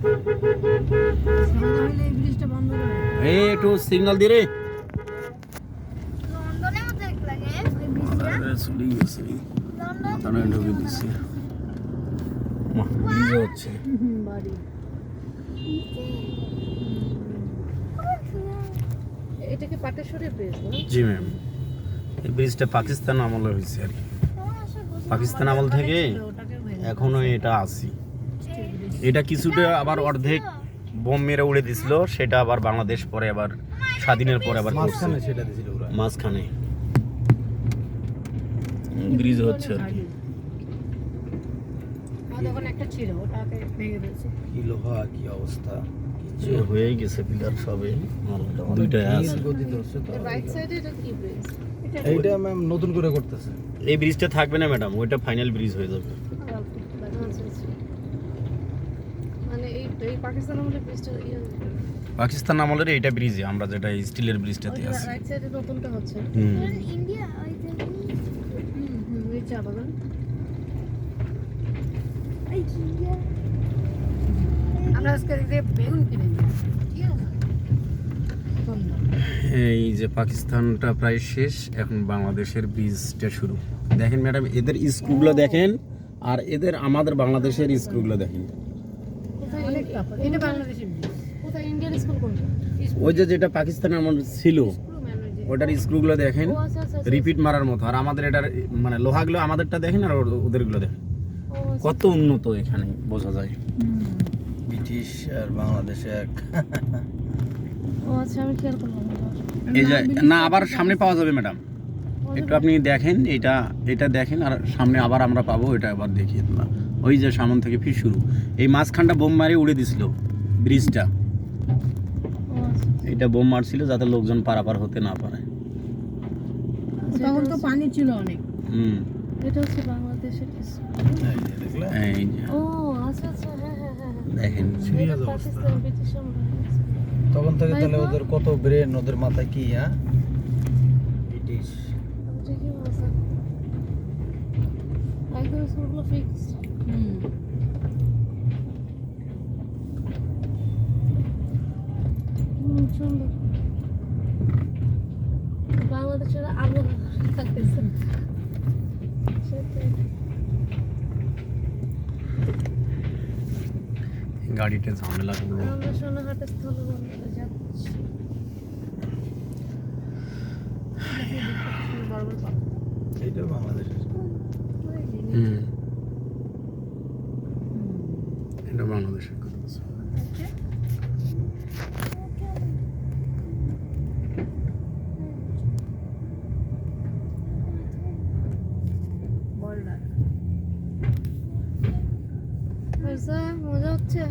এই ব্রিজটা বন্ধ করে এই একটু সিগন্যাল দিয়ে রে। লন্ডনের মতো লাগে ওই ব্রিজটা। আরে চলে গেছে, মাথাটা ঢুকে দিচ্ছে। ব্রিজ হচ্ছে বাড়ি। এটাকে পাটেশ্বরের ব্রিজ না? জি ম্যাম, এই ব্রিজটা পাকিস্তান আমলে হয়েছে আর কি। পাকিস্তান আমল থেকে এখনো এটা আছে। এটা কিছুটা আবার অর্ধেক বোম মেরে উড়ে দিছিল, সেটা আবার বাংলাদেশ পরে আবার স্বাধীনের পরে আবার করছে সেটা দিছিল ওরা মাঝখানে। ব্রিজ হচ্ছে আর কি। তখন একটা ছিল, ওটাকে ভেঙে দিয়েছে। কি লোহা, কি অবস্থা। যে হয়ে গেছে পিলার সবে, দুইটাই আছে। গতি ধরছে তো। রাইট সাইডে এটা কি ব্রিজ? এইটা ম্যাম নতুন করে করতেছে। এই ব্রিজটা থাকবে না ম্যাডাম, ওইটা ফাইনাল ব্রিজ হয়ে যাবে। মানে এই পাকিস্তান আমলের ব্রিজটা পাকিস্তান আমলের এইটা ব্রিজে, আমরা যেটা স্টিলের ব্রিজটাতে আছি। রাইট সাইডে নতুনটা হচ্ছে। ইন্ডিয়া ওই যে ওই চা বাগান। এই ইন্ডিয়া আমরা আজকে বেগুন কিনে নিই, ঠিক আছে? এই যে পাকিস্তানটা প্রায় শেষ, এখন বাংলাদেশের ব্রিজটা শুরু। দেখেন ম্যাডাম, এদের স্ক্রুগুলো দেখেন, আর এদের আমাদের বাংলাদেশের স্ক্রুগুলো দেখেন। কোথায় এটা বাংলাদেশের ব্রিজ? কোথায় ইন্ডিয়ান স্কুল কোনটা? ওই যে যেটা পাকিস্তানের আমার ছিল, স্কুল ম্যান ওই যে। ওটার স্ক্রুগুলো দেখেন ও আচ্ছা আচ্ছা। রিপিট মারার মতো, আর আমাদের এটার মানে লোহাগুলো আমাদেরটা দেখেন আর ওদেরগুলো দেখেন, ও আচ্ছা। কত উন্নত এখানে বোঝা যায়। ব্রিটিশ আর বাংলাদেশে এক। ও আচ্ছা, আমি খেয়াল করলাম না। এই যে না, আবার সামনে পাওয়া যাবে ম্যাডাম, একটু আপনি দেখেন, এটা দেখেন, আর সামনে আবার আমরা পাবো, এটা আবার দেখিয়ে দিলাম। ওই যে সামন থেকে ফির শুরু, এই মাঝখানটা বোম মারি উড়ে দিছিল ব্রিজটা। ও আচ্ছা। এটা বোম মারছিল যাতে লোকজন পারাপার হতে না পারে। তখন তো পানি ছিল অনেক। হুম, এটা হচ্ছে বাংলাদেশের স্কুল। দেখলে এই যে ও আচ্ছা আচ্ছা, হ্যাঁ হ্যাঁ হ্যাঁ। দেখেন। সিরিয়াস এটা অবস্থা। পাকিস্তান ব্রিটিশ আমলে হয়েছে। তখন থেকে তাহলে ওদের কত ব্রেন, ওদের মাথায় কি, হ্যাঁ ব্রিটিশ। আমি ঠিকই বলছি। একদম স্কুলগুলো ফিক্সড। সুন্দর। বাংলাদেশের আবহাওয়া থাকতেছে। সেটাই। গাড়িটা ঝামেলা করলো। আমরা সোনাহাটের স্থলবন্দরে যাচ্ছি। বড় বড় পাথর। এইটা বাংলাদেশের। হুম, এটা বাংলাদেশের কথা বলছি। মজা হচ্ছে।